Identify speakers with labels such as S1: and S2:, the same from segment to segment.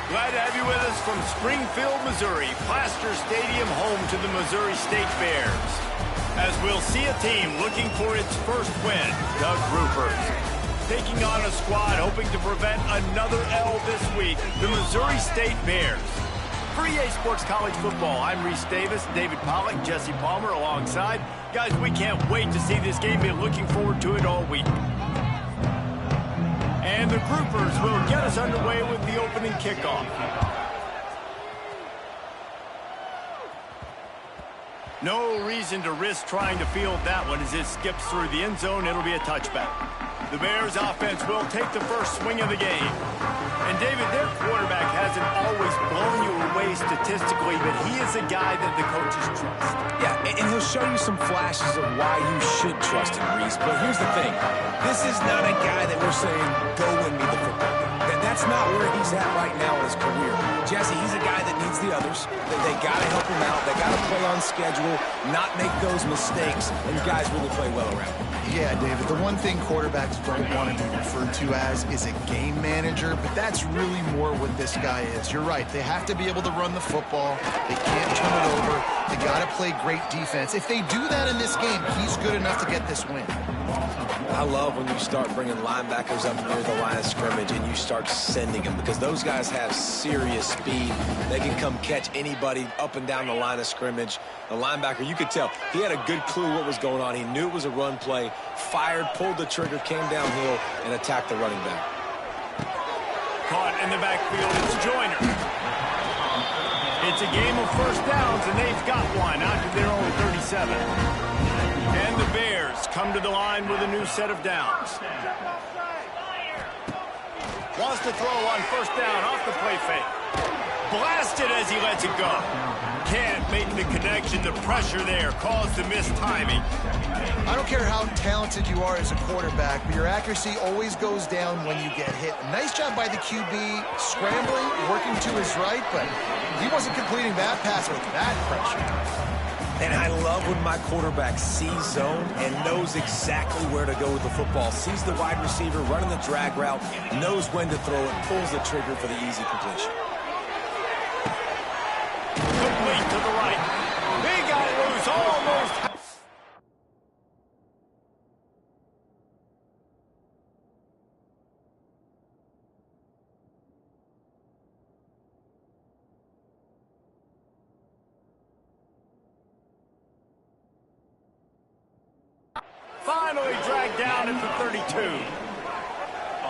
S1: Glad to have you with us from Springfield, Missouri, Plaster Stadium, home to the Missouri State Bears. As we'll see a team looking for its first win, the Groupers. Taking on a squad hoping to prevent another L this week, the Missouri State Bears. For EA Sports College Football, I'm Reese Davis, David Pollack, Jesse Palmer alongside. Guys, we can't wait to see this game. Been looking forward to it all week. And the Groupers will get us underway with the opening kickoff. No reason to risk trying to field that one as it skips through the end zone. It'll be a touchback. The Bears offense will take the first swing of the game. And David, their quarterback hasn't always blown you away statistically, but he is a guy that the coaches trust.
S2: Yeah, and he'll show you some flashes of why you should trust him, Reese. But here's the thing. This is not a guy that we're saying, go win me the football game. That's not where he's at right now in his career. Jesse, he's a guy that needs the others. They got to help him out. They got to play on schedule, not make those mistakes, and guys really play well around him.
S3: Yeah, David, the one thing quarterbacks don't want to be referred to as is a game manager, but that's really more what this guy is. You're right. They have to be able to run the football. They can't turn it over. They got to play great defense. If they do that in this game, he's good enough to get this win.
S2: I love when you start bringing linebackers up near the line of scrimmage and you start sending them because those guys have serious speed. They can come catch anybody up and down the line of scrimmage. The linebacker, you could tell, he had a good clue what was going on. He knew it was a run play, fired, pulled the trigger, came downhill, and attacked the running back.
S1: Caught in the backfield, it's Joyner. It's a game of first downs, and they've got one out to their own 37. And the Bears come to the line with a new set of downs. Wants to throw on first down off the play fake. Blasted as he lets it go. Can't make the connection. The pressure there caused the missed timing.
S3: I don't care how talented you are as a quarterback, but your accuracy always goes down when you get hit. Nice job by the QB scrambling, working to his right, but he wasn't completing that pass with that pressure.
S2: And I love when my quarterback sees zone and knows exactly where to go with the football. Sees the wide receiver running the drag route, knows when to throw it, pulls the trigger for the easy completion.
S1: Complete to the right. He got loose almost. Finally dragged down at the 32.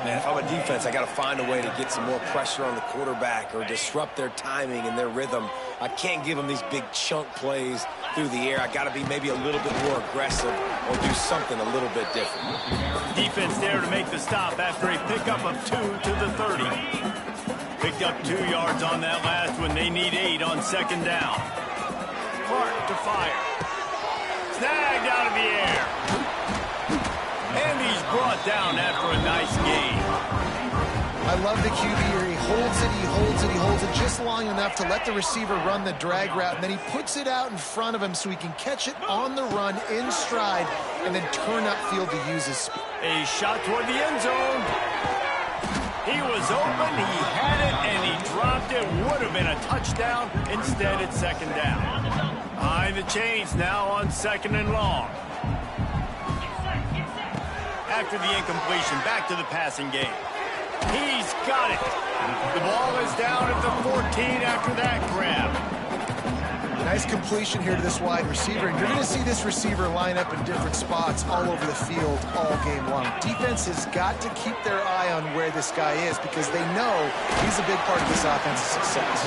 S2: Man, if I'm a defense, I got to find a way to get some more pressure on the quarterback or disrupt their timing and their rhythm. I can't give them these big chunk plays through the air. I got to be maybe a little bit more aggressive or do something a little bit different.
S1: Defense there to make the stop after a pickup of 2 to the 30. Picked up 2 yards on that last one. They need 8 on second down. Clark to fire. Snagged out of the air. And he's brought down after a nice gain.
S3: I love the QB here. He holds it, he holds it, he holds it just long enough to let the receiver run the drag route, and then he puts it out in front of him so he can catch it on the run in stride and then turn upfield to use his speed.
S1: A shot toward the end zone. He was open, he had it, and he dropped it. Would have been a touchdown. Instead, it's second down. Behind the chains now on second and long. After the incompletion, back to the passing game. He's got it. The ball is down at the 14 after that grab.
S3: Nice completion here to this wide receiver, and you're going to see this receiver line up in different spots all over the field all game long. Defense has got to keep their eye on where this guy is because they know he's a big part of this offense's success.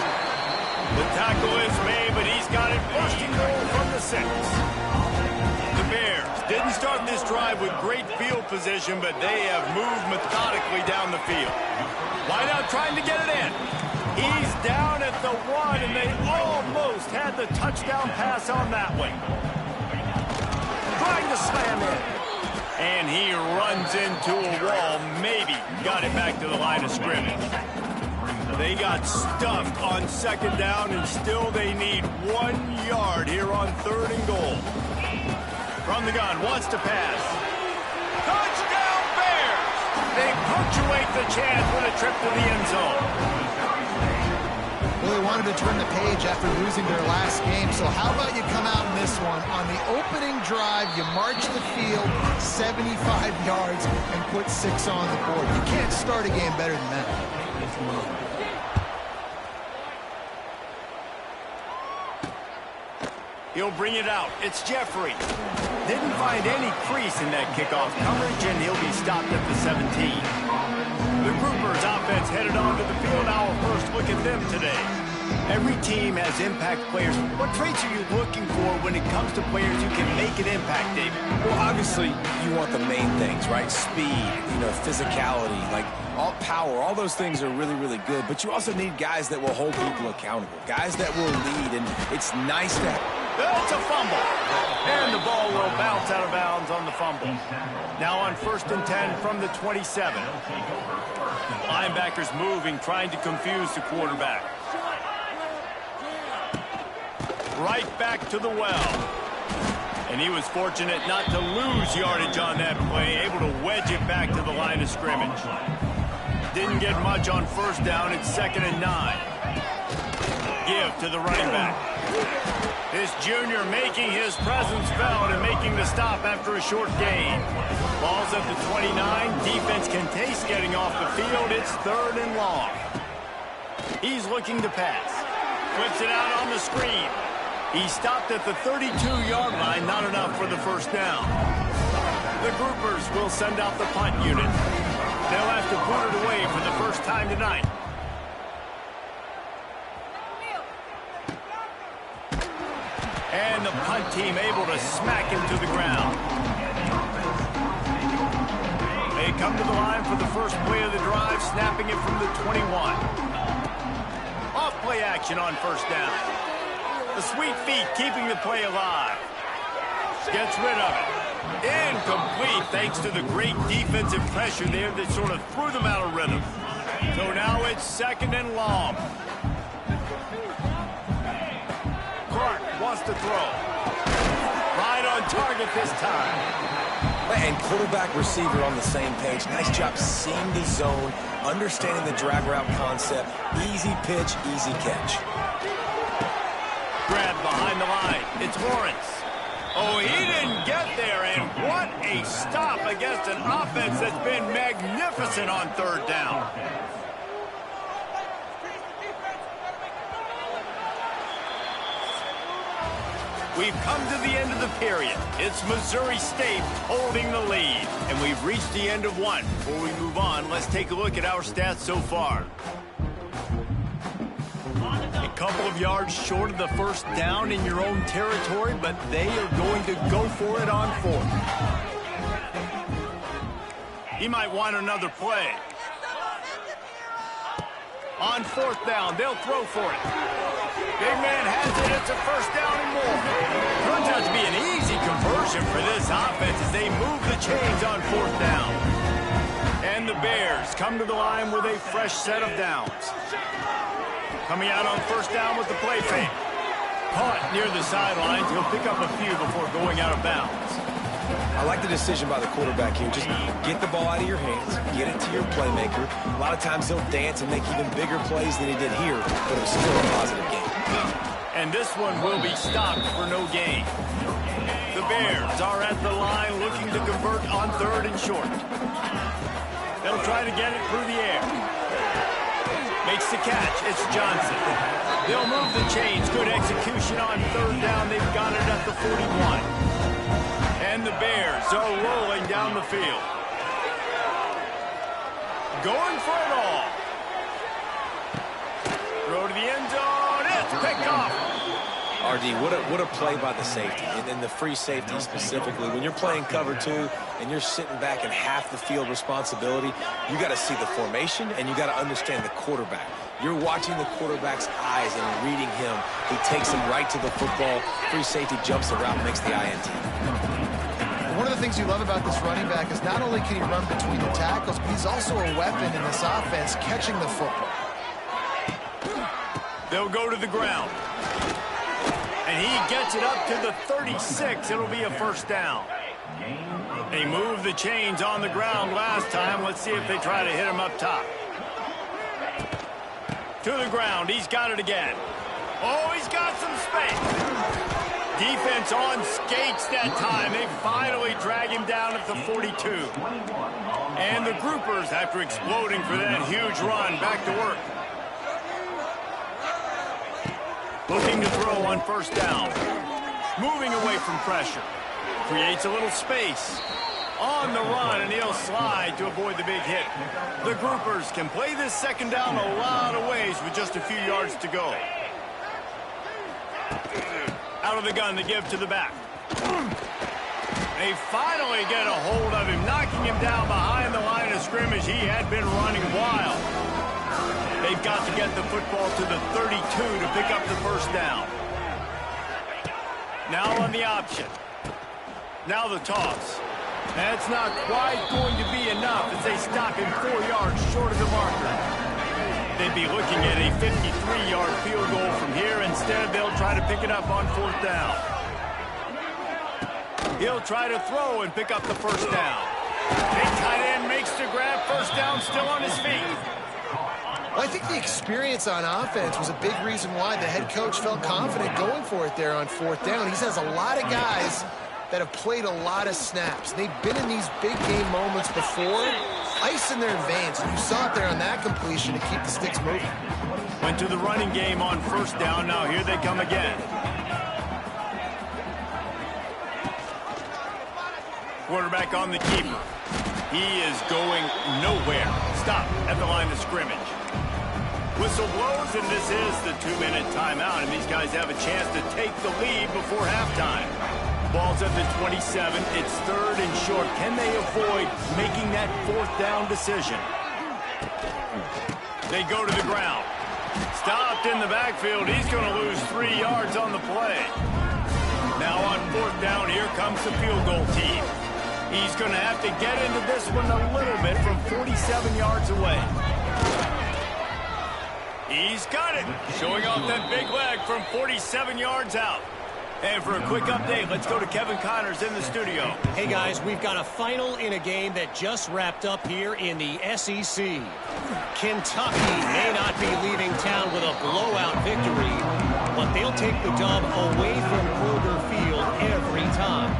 S1: The tackle is made, but he's got it first and goal from the 6. The Bears didn't start this drive with great field position, but they have moved methodically down the field. Wideout trying to get it in. He's down at the 1, and they almost had the touchdown pass on that one. Trying to slam in. And he runs into a wall. Maybe got it back to the line of scrimmage. They got stuffed on second down, and still they need 1 yard here on third and goal. From the gun, wants to pass. Touchdown Bears! They punctuate the chance with a trip to the end zone.
S3: Well, they wanted to turn the page after losing their last game, so how about you come out in this one? On the opening drive, you march the field 75 yards and put 6 on the board. You can't start a game better than that.
S1: He'll bring it out. It's Jeffrey. Didn't find any crease in that kickoff coverage, and he'll be stopped at the 17. The Groupers offense headed onto the field. Our first look at them today. Every team has impact players. What traits are you looking for when it comes to players who can make an impact, David?
S2: Well, obviously, you want the main things, right? Speed, physicality, like all power. All those things are really, really good. But you also need guys that will hold people accountable, guys that will lead. And it's nice to have.
S1: It's a fumble. And the ball will bounce out of bounds on the fumble. Now on 1st and 10 from the 27. Linebackers moving, trying to confuse the quarterback. Right back to the well. And he was fortunate not to lose yardage on that play, able to wedge it back to the line of scrimmage. Didn't get much on 1st down. It's 2nd and 9. Give to the running back. This junior making his presence felt and making the stop after a short gain. Ball's at the 29. Defense can taste getting off the field. It's 3rd and long. He's looking to pass. Flips it out on the screen. He stopped at the 32-yard line. Not enough for the 1st down. The Groupers will send out the punt unit. They'll have to put it away for the first time tonight. And the punt team able to smack him to the ground. They come to the line for the first play of the drive, snapping it from the 21. Off play action on 1st down. The sweet feet keeping the play alive. Gets rid of it. Incomplete thanks to the great defensive pressure there that sort of threw them out of rhythm. So now it's 2nd and long. Clark wants to throw. Right on target this time.
S2: And quarterback receiver on the same page. Nice job seeing the zone, understanding the drag route concept. Easy pitch, easy catch.
S1: Grab behind the line. It's Lawrence. Oh, he didn't get there, and what a stop against an offense that's been magnificent on 3rd down. We've come to the end of the period. It's Missouri State holding the lead, and we've reached the end of one. Before we move on, let's take a look at our stats so far. A couple of yards short of the 1st down in your own territory, but they are going to go for it on 4th. He might want another play. On 4th down, they'll throw for it. Big man has it. It's a 1st down and more. Turns out to be an easy conversion for this offense as they move the chains on 4th down. And the Bears come to the line with a fresh set of downs. Coming out on 1st down with the play fake. Caught near the sidelines. He'll pick up a few before going out of bounds.
S2: I like the decision by the quarterback here. Just get the ball out of your hands, get it to your playmaker. A lot of times he'll dance and make even bigger plays than he did here, but it was still a positive game.
S1: And this one will be stopped for no gain. The Bears are at the line looking to convert on 3rd and short. They'll try to get it through the air. Makes the catch. It's Johnson. They'll move the chains. Good execution on 3rd down. They've got it at the 41. And the Bears are rolling down the field. Going for it all. Throw to the end zone. It's picked off.
S2: RD, what a play by the safety, and then the free safety specifically. When you're playing cover 2 and you're sitting back in half the field responsibility, you got to see the formation and you got to understand the quarterback. You're watching the quarterback's eyes and reading him. He takes him right to the football. Free safety jumps the route and makes the INT.
S3: One of the things you love about this running back is not only can he run between the tackles, but he's also a weapon in this offense catching the football.
S1: They'll go to the ground. And he gets it up to the 36. It'll be a 1st down. They moved the chains on the ground last time. Let's see if they try to hit him up top. To the ground. He's got it again. Oh, he's got some space. Defense on skates that time. They finally drag him down at the 42. And the Groupers, after exploding for that huge run, back to work. Looking to throw on first down. Moving away from pressure. Creates a little space. On the run, and he'll slide to avoid the big hit. The Groupers can play this second down a lot of ways with just a few yards to go. Out of the gun to give to the back. They finally get a hold of him, knocking him down behind the line of scrimmage. He had been running wild. They've got to get the football to the 32 to pick up the first down. Now on the option. Now the toss. That's not quite going to be enough as they stop him 4 yards short of the marker. They'd be looking at a 53-yard field goal from here. Instead, they'll try to pick it up on fourth down. He'll try to throw and pick up the first down. Big tight end makes the grab. First down, still on his feet.
S3: Well, I think the experience on offense was a big reason why the head coach felt confident going for it there on fourth down. He has a lot of guys that have played a lot of snaps. They've been in these big game moments before, ice in their veins. And you saw it there on that completion to keep the sticks moving.
S1: Went to the running game on first down. Now here they come again. Quarterback on the keeper. He is going nowhere. Stop at the line of scrimmage. Whistle blows, and this is the 2-minute timeout. And these guys have a chance to take the lead before halftime. Ball's at the 27. It's third and short. Can they avoid making that fourth down decision? They go to the ground. Stopped in the backfield. He's going to lose 3 yards on the play. Now on fourth down, here comes the field goal team. He's going to have to get into this one a little bit from 47 yards away. He's got it. Showing off that big leg from 47 yards out. And for a quick update, let's go to Kevin Connors in the studio.
S4: Hey, guys, we've got a final in a game that just wrapped up here in the SEC. Kentucky may not be leaving town with a blowout victory, but they'll take the dub away from Kroger Field every time.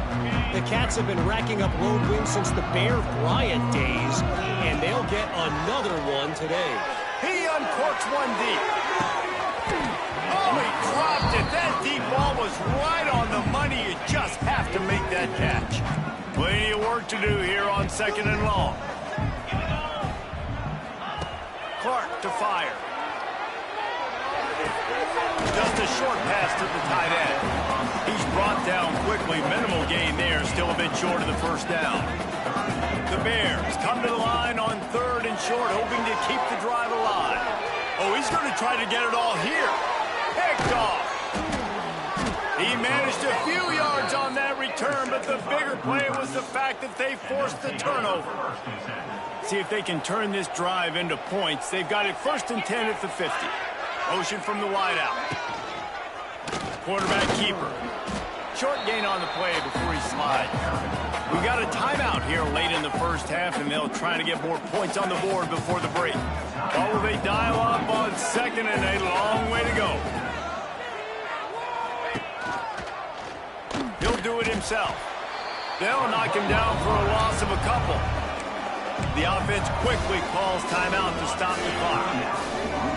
S4: The Cats have been racking up road wins since the Bear Bryant days, and they'll get another one today.
S1: He uncorks one deep. Oh, he dropped it. That deep ball was right on the money. You just have to make that catch. Plenty of work to do here on second and long. Clark to fire. Just a short pass to the tight end. He's brought down quickly. Minimal gain there. Still a bit short of the first down. The Bears come to the line on third and short, hoping to keep the drive alive. Oh, he's going to try to get it all here. Picked off. He managed a few yards on that return, but the bigger play was the fact that they forced the turnover. See if they can turn this drive into points. They've got it first and 10 at the 50. Motion from the wideout. Quarterback keeper. Short gain on the play before he slides. We've got a timeout here late in the first half, and they'll try to get more points on the board before the break. Or will they dial up on second and a long way to go? He'll do it himself. They'll knock him down for a loss of a couple. The offense quickly calls timeout to stop the clock.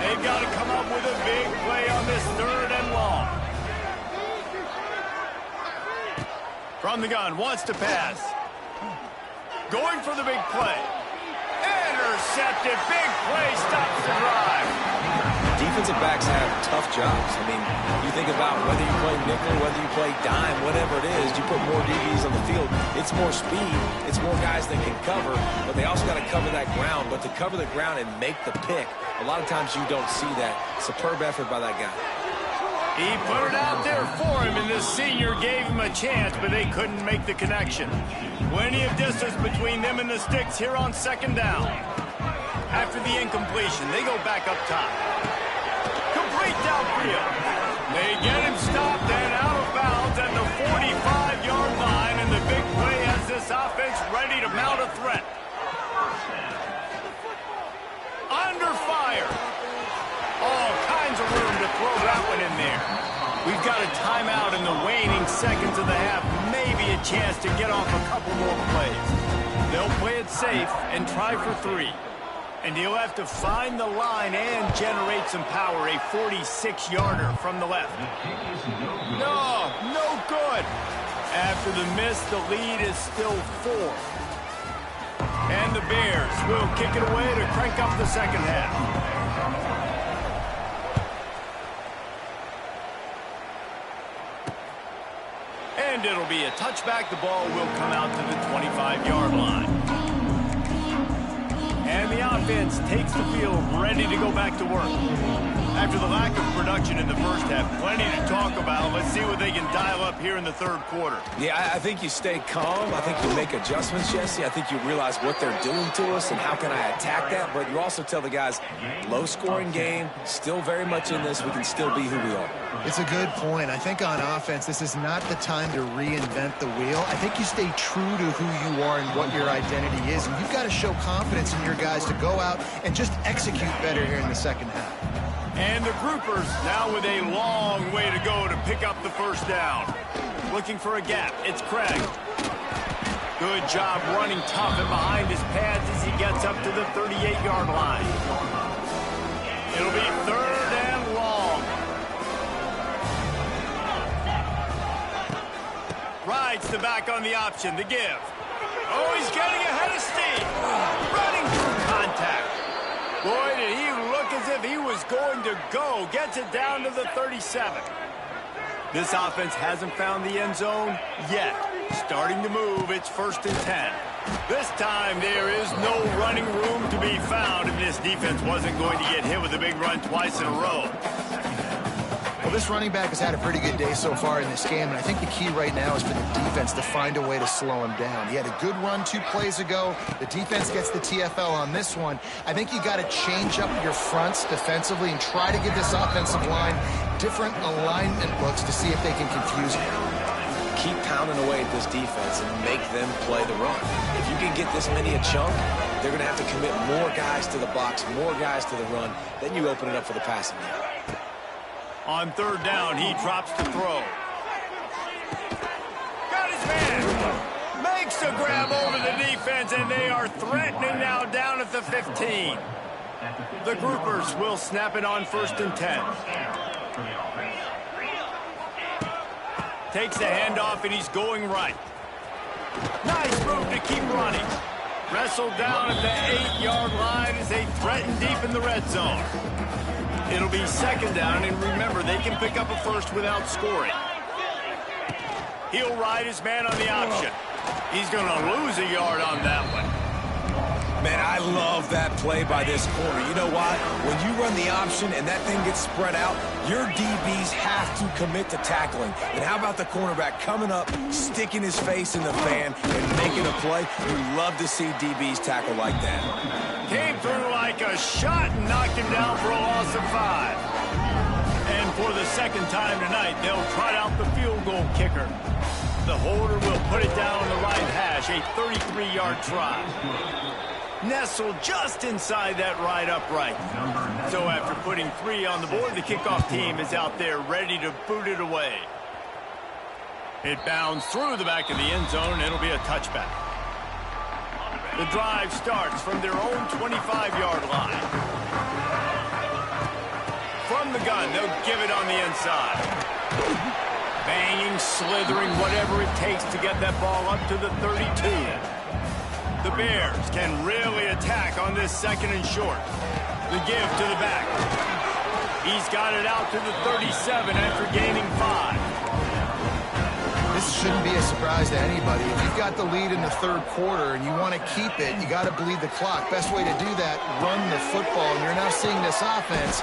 S1: They've got to come up with a big play on this third and long. From the gun, wants to pass. Going for the big play. Intercepted, big play, stops the drive.
S2: Defensive backs have tough jobs. I mean, you think about whether you play nickel, whether you play dime, whatever it is, you put more DBs on the field. It's more speed. It's more guys that can cover, but they also got to cover that ground. But to cover the ground and make the pick, a lot of times you don't see that. Superb effort by that guy.
S1: He put it out there for him, and the senior gave him a chance, but they couldn't make the connection. Plenty of distance between them and the sticks here on second down. After the incompletion, they go back up top. Complete downfield. They get him stopped and out of bounds at the 45-yard line, and the big play has this offense ready to mount a threat. Under fire. Oh, of the half, maybe a chance to get off a couple more plays. They'll play it safe and try for 3. And he'll have to find the line and generate some power, a 46-yarder from the left. No good. After the miss, the lead is still 4. And the Bears will kick it away to crank up the second half. And it'll be a touchback. The ball will come out to the 25-yard line. And the offense takes the field, ready to go back to work. After the lack of production in the first half, plenty to talk about. Let's see what they can dial up here in the third quarter.
S2: Yeah, I think you stay calm. I think you make adjustments, Jesse. I think you realize what they're doing to us and how can I attack that. But you also tell the guys, low-scoring game, still very much in this. We can still be who we are.
S3: It's a good point. I think on offense, this is not the time to reinvent the wheel. I think you stay true to who you are and what your identity is. And you've got to show confidence in your guys to go out and just execute better here in the second half.
S1: And the Groupers now with a long way to go to pick up the first down. Looking for a gap. It's Craig. Good job running tough and behind his pads as he gets up to the 38-yard line. It'll be 3rd and long. Rides the back on the option. The give. Oh, he's getting ahead of steam. Running through contact. Boy, did he look as if he was going to go. Gets it down to the 37. This offense hasn't found the end zone yet. Starting to move, it's 1st and 10. This time there is no running room to be found, and this defense wasn't going to get hit with a big run twice in a row.
S3: Well, this running back has had a pretty good day so far in this game, and I think the key right now is for the defense to find a way to slow him down. He had a good run 2 plays ago. The defense gets the TFL on this one. I think you got to change up your fronts defensively and try to give this offensive line different alignment looks to see if they can confuse him.
S2: Keep pounding away at this defense and make them play the run. If you can get this many a chunk, they're going to have to commit more guys to the box, more guys to the run. Then you open it up for the passing game.
S1: On 3rd down, he drops to throw. Got his man. Makes a grab over the defense, and they are threatening now down at the 15. The Groupers will snap it on 1st and 10. Takes the handoff, and he's going right. Nice move to keep running. Wrestled down at the 8-yard line as they threaten deep in the red zone. It'll be 2nd down, and remember, they can pick up a first without scoring. He'll ride his man on the option. He's going to lose a yard on that one.
S2: Man, I love that play by this corner. You know why? When you run the option and that thing gets spread out, your DBs have to commit to tackling. And how about the cornerback coming up, sticking his face in the fan, and making a play? You love to see DBs tackle like that.
S1: Came through like a shot and knocked him down for a loss of 5. And for the 2nd time tonight, they'll trot out the field goal kicker. The holder will put it down on the right hash, a 33-yard try. Nestled just inside that right upright. So after putting 3 on the board, the kickoff team is out there ready to boot it away. It bounds through the back of the end zone, and it'll be a touchback. The drive starts from their own 25-yard line. From the gun, they'll give it on the inside. Banging, slithering, whatever it takes to get that ball up to the 32. The Bears can really attack on this 2nd and short. The give to the back. He's got it out to the 37 after gaining 5.
S3: This shouldn't be a surprise to anybody. If you've got the lead in the 3rd quarter and you want to keep it, you got to bleed the clock. Best way to do that, run the football. And you're now seeing this offense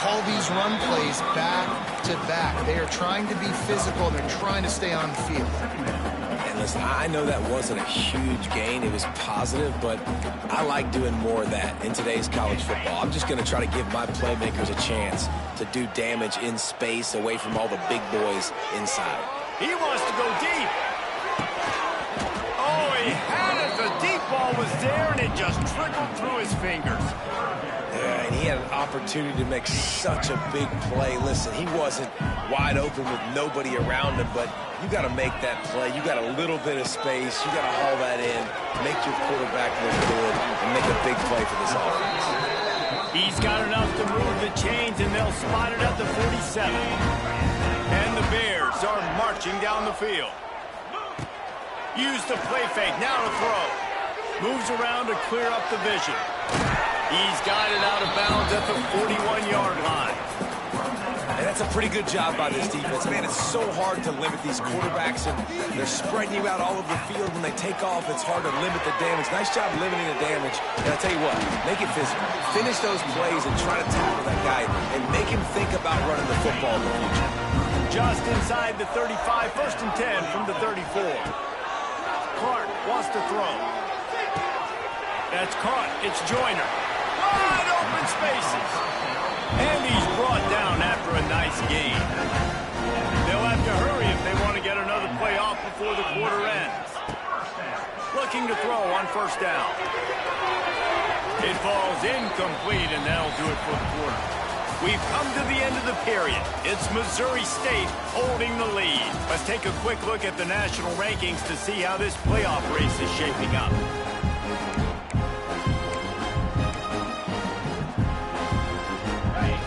S3: call these run plays back to back. They are trying to be physical. They're trying to stay on the field.
S2: And listen, I know that wasn't a huge gain. It was positive, but I like doing more of that in today's college football. I'm just going to try to give my playmakers a chance to do damage in space away from all the big boys inside.
S1: He wants to go deep. Oh, he had it. The deep ball was there, and it just trickled through his fingers.
S2: Yeah, and he had an opportunity to make such a big play. Listen, he wasn't wide open with nobody around him, but you got to make that play. You got a little bit of space. You got to haul that in, make your quarterback look good, and make a big play for this offense.
S1: He's got enough to move the chains, and they'll spot it at the 47. And the Bears are marching down the field. Use the play fake, now to throw. Moves around to clear up the vision. He's got it out of bounds at the 41-yard line.
S2: And that's a pretty good job by this defense. Man, it's so hard to limit these quarterbacks, and they're spreading you out all over the field. When they take off, it's hard to limit the damage. Nice job limiting the damage. And I'll tell you what, make it physical. Finish those plays and try to tackle that guy and make him think about running the football in the future.
S1: Just inside the 35, 1st and 10 from the 34. Clark wants to throw. That's caught. It's Joyner. Wide open spaces. And he's brought down after a nice gain. They'll have to hurry if they want to get another play off before the quarter ends. Looking to throw on 1st down. It falls incomplete, and that'll do it for the quarter. We've come to the end of the period. It's Missouri State holding the lead. Let's take a quick look at the national rankings to see how this playoff race is shaping up.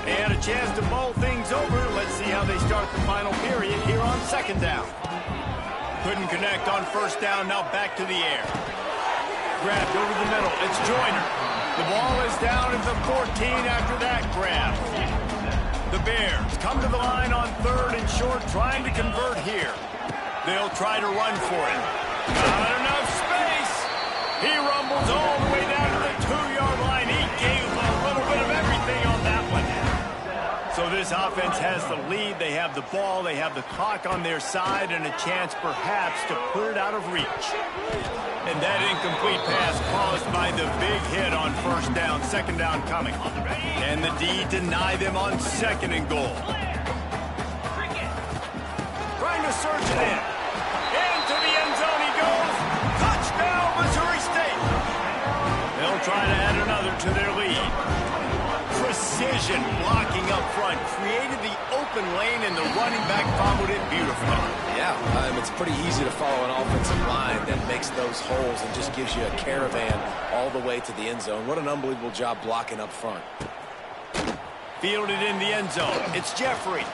S1: They had a chance to mull things over. Let's see how they start the final period here on 2nd down. Couldn't connect on 1st down. Now back to the air. Grabbed over the middle. It's Joyner. The ball is down at the 14 after that grab. The Bears come to the line on 3rd and short, trying to convert here. They'll try to run for it. Not enough space. He rumbles all the way down to the 2-yard line. He gave a little bit of everything on that one. So this offense has the lead. They have the ball. They have the clock on their side and a chance perhaps to put it out of reach. And that incomplete pass caused by the big hit on 1st down, 2nd down coming. And the D deny them on 2nd and goal. Trying to surge it in. Into the end zone he goes. Touchdown, Missouri State. They'll try to add another to their lead. Precision blocking up front created the open lane, and the running back followed it beautifully.
S2: Yeah, it's pretty easy to follow an offensive line that makes those holes and just gives you a caravan all the way to the end zone. What an unbelievable job blocking up front.
S1: Fielded in the end zone. It's Jeffrey.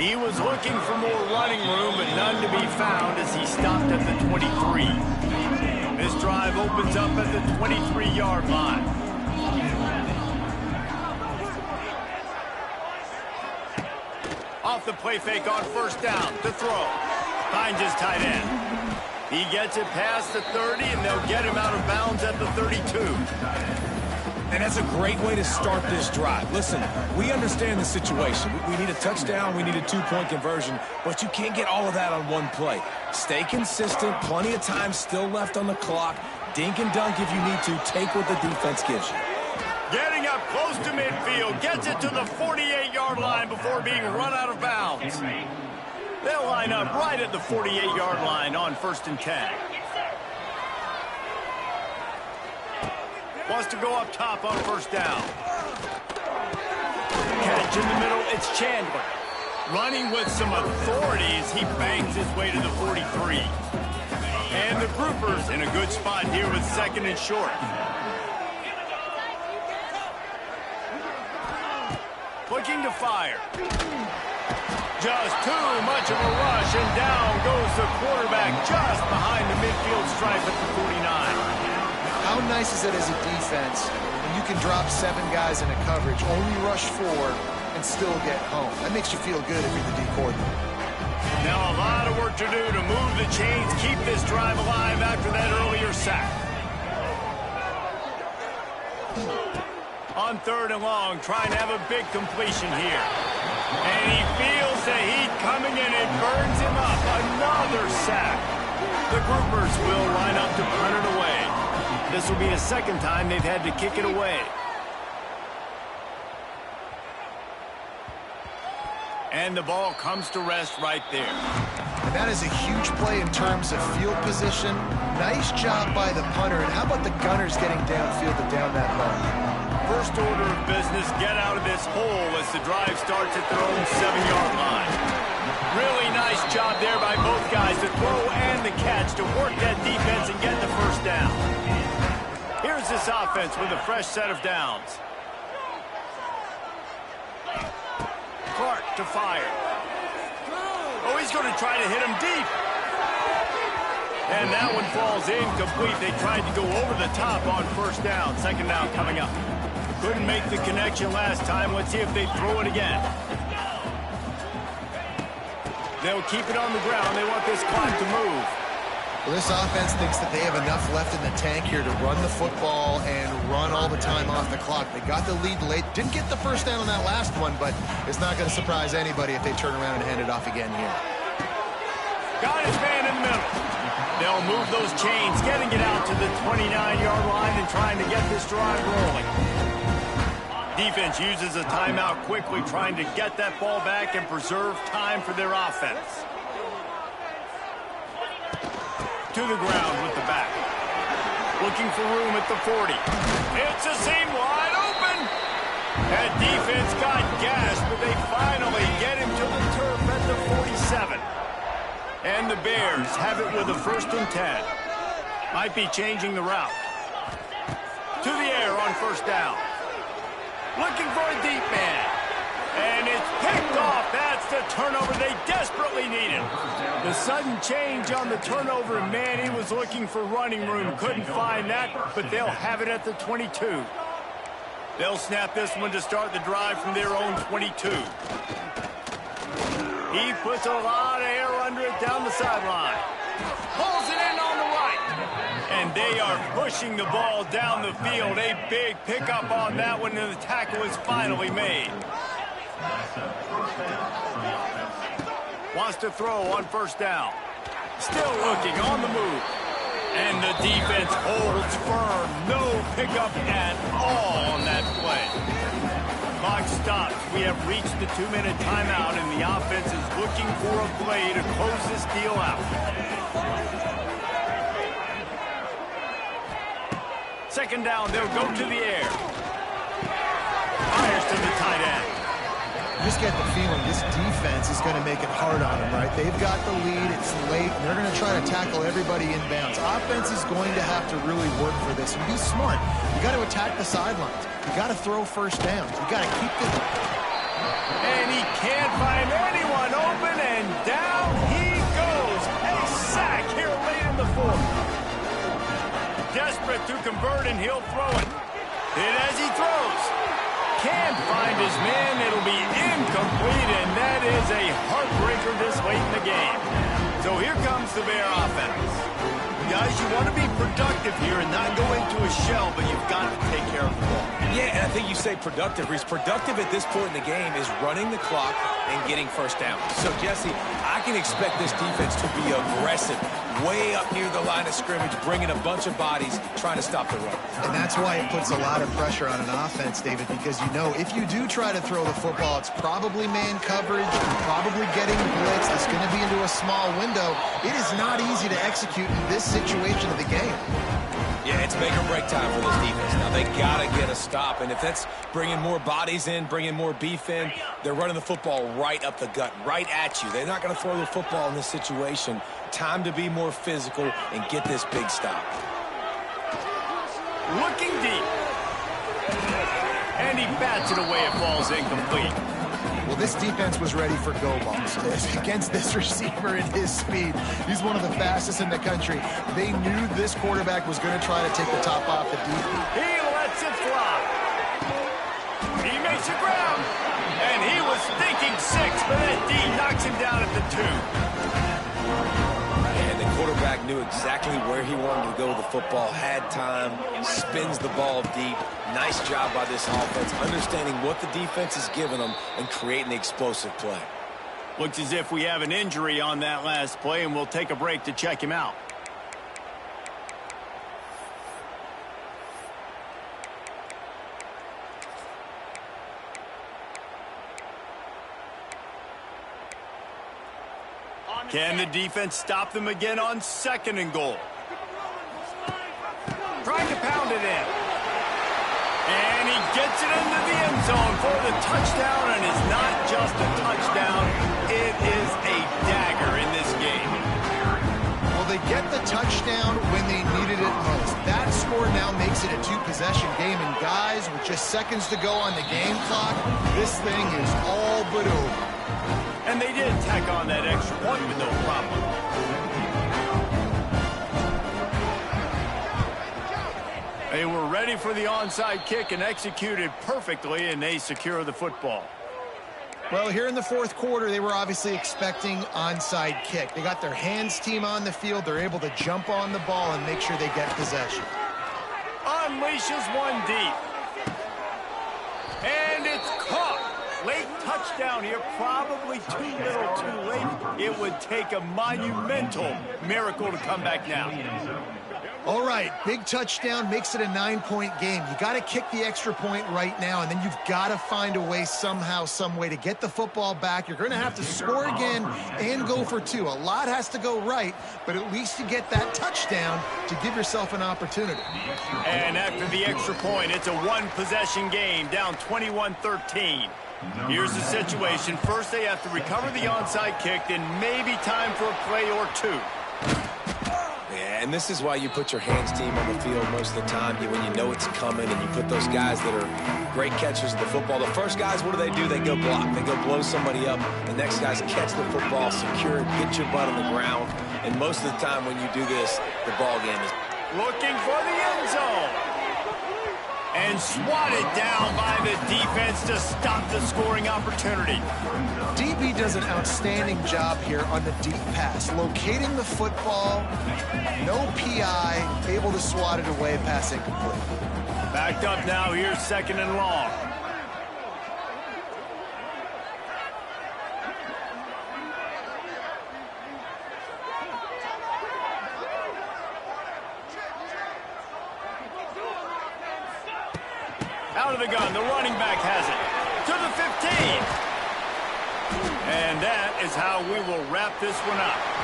S1: He was looking for more running room, but none to be found as he stopped at the 23. This drive opens up at the 23-yard line. Off the play fake on 1st down to throw. Finds his tight end. He gets it past the 30, and they'll get him out of bounds at the 32.
S2: And that's a great way to start this drive. Listen, we understand the situation. We need a touchdown. We need a 2-point conversion. But you can't get all of that on one play. Stay consistent. Plenty of time still left on the clock. Dink and dunk if you need to. Take what the defense gives you.
S1: Getting up close to midfield, gets it to the 48-yard line before being run out of bounds. They'll line up right at the 48-yard line on 1st and 10. Wants to go up top on 1st down. Catch in the middle, it's Chandler. Running with some authority as he bangs his way to the 43. And the Groupers in a good spot here with 2nd and short. Looking to fire. Just too much of a rush, and down goes the quarterback just behind the midfield stripe at the 49.
S3: How nice is it as a defense when you can drop 7 guys in a coverage, only rush 4, and still get home? That makes you feel good if you're the D coordinator.
S1: Now a lot of work to do to move the chains, keep this drive alive after that earlier sack. On 3rd and long, trying to have a big completion here. And he feels the heat coming in. It burns him up. Another sack. The Groupers will line up to punt it away. This will be the 2nd time they've had to kick it away. And the ball comes to rest right there.
S3: And that is a huge play in terms of field position. Nice job by the punter. And how about the gunners getting downfield and down that line?
S1: first order of business, get out of this hole as the drive starts at their own 7-yard line. Really nice job there by both guys, the throw and the catch, to work that defense and get the first down. Here's this offense with a fresh set of downs. Clark to fire. Oh, he's going to try to hit him deep. And that one falls incomplete. They tried to go over the top on first down. Second down coming up. Couldn't make the connection last time. Let's see if they throw it again. They'll keep it on the ground. They want this clock to move.
S3: Well, this offense thinks that they have enough left in the tank here to run the football and run all the time off the clock. They got the lead late. Didn't get the first down on that last one, but it's not going to surprise anybody if they turn around and hand it off again here.
S1: Got his man in the middle. They'll move those chains, getting it out to the 29-yard line and trying to get this drive rolling. Defense uses a timeout quickly, trying to get that ball back and preserve time for their offense. To the ground with the back. Looking for room at the 40. It's a seam wide open. That defense got gashed, but they finally get him to the turf at the 47. And the Bears have it with a 1st and 10. Might be changing the route. To the air on first down. Looking for a deep man. And it's picked off. That's the turnover they desperately needed. The sudden change on the turnover, and man, he was looking for running room. Couldn't find that, but they'll have it at the 22. They'll snap this one to start the drive from their own 22. He puts a lot of air under it down the sideline. Pulls it in on the right. And they are pushing the ball down the field. A big pickup on that one, and the tackle is finally made. Wants to throw on first down. Still looking on the move. And the defense holds firm. No pickup at all on that play. Clock stops. We have reached the 2-minute timeout, and the offense is looking for a play to close this deal out. Second down, they'll go to the air. Fires to the tight end.
S3: You just get the feeling this defense is going to make it hard on them, right? They've got the lead. It's late, and they're going to try to tackle everybody inbounds. Offense is going to have to really work for this and be smart. You got to attack the sidelines. You got to throw first downs. You got to keep the...
S1: And he can't find anyone open, and down he goes. A sack here late in the 4th. Desperate to convert, and he'll throw it. And as he throws, can't find his man. It'll be incomplete, and that is a heartbreaker this late in the game. So here comes the Bear offense. Guys, you want to be productive here and not go into a shell, but you've got to take care of the ball.
S2: Yeah, and I think you say productive. Reese, productive at this point in the game is running the clock and getting first down. So, Jesse, I can expect this defense to be aggressive, way up near the line of scrimmage, bringing a bunch of bodies, trying to stop the run.
S3: And that's why it puts a lot of pressure on an offense, David, because you know if you do try to throw the football, it's probably man coverage, probably getting blitzed. It's going to be into a small window. It is not easy to execute in this situation of the game.
S2: Yeah, it's make or break time for this defense. Now, they got to get a stop, and if that's bringing more bodies in, bringing more beef in, they're running the football right up the gut, right at you. They're not going to throw the football in this situation. Time to be more physical and get this big stop.
S1: Looking deep. And he bats it away. It falls incomplete.
S3: Well, this defense was ready for go balls against this receiver and his speed. He's one of the fastest in the country. They knew this quarterback was going to try to take the top off the defense.
S1: He lets it fly. He makes the ground. And he was thinking 6, but that D knocks him down at the 2.
S2: And the quarterback knew exactly where he wanted to go with the football, had time, spins the ball deep. Nice job by this offense, understanding what the defense is giving them and creating the explosive play.
S1: Looks as if we have an injury on that last play, and we'll take a break to check him out. Can the defense stop them again on 2nd and goal? Trying to pound it in. And he Gets it into the end zone for the touchdown, and it's not just a touchdown. It is a dagger in this game.
S3: Well, they get the touchdown when they needed it most. That score now makes it a two-possession game, and guys, with just seconds to go on the game clock, this thing is all but over.
S1: And they did tack on that extra point with no problem. They were ready for the onside kick and executed perfectly, and they secure the football.
S3: Well, here in the fourth quarter, they were obviously expecting onside kick. They got their hands team on the field. They're able to jump on the ball and make sure they get possession.
S1: Unleashes one deep. And it's caught. Late touchdown here, probably too little too late. It would take a monumental miracle to come back now.
S3: All right, big touchdown makes it a 9-point game. You got to kick the extra point right now, and then you've got to find a way somehow, some way to get the football back. You're going to have to score again and go for two. A lot has to go right, but at least you get that touchdown to give yourself an opportunity.
S1: And after the extra point, it's a one-possession game, down 21-13. Here's the situation. First, they have to recover the onside kick, then maybe time for a play or two.
S2: Yeah, and this is why you put your hands team on the field most of the time when you know it's coming, and you put those guys that are great catchers of the football. The first guys, what do? They go block. They go blow somebody up. The next guys catch the football, secure it, get your butt on the ground. And most of the time when you do this, the ball game is
S1: looking for the end zone. And swatted down by the defense to stop the scoring opportunity.
S3: DB does an outstanding job here on the deep pass, locating the football, no PI, able to swat it away, pass incomplete.
S1: Backed up now, here's second and long. Out of the gun, the running back has it. To the 15. And that is how we will wrap this one up.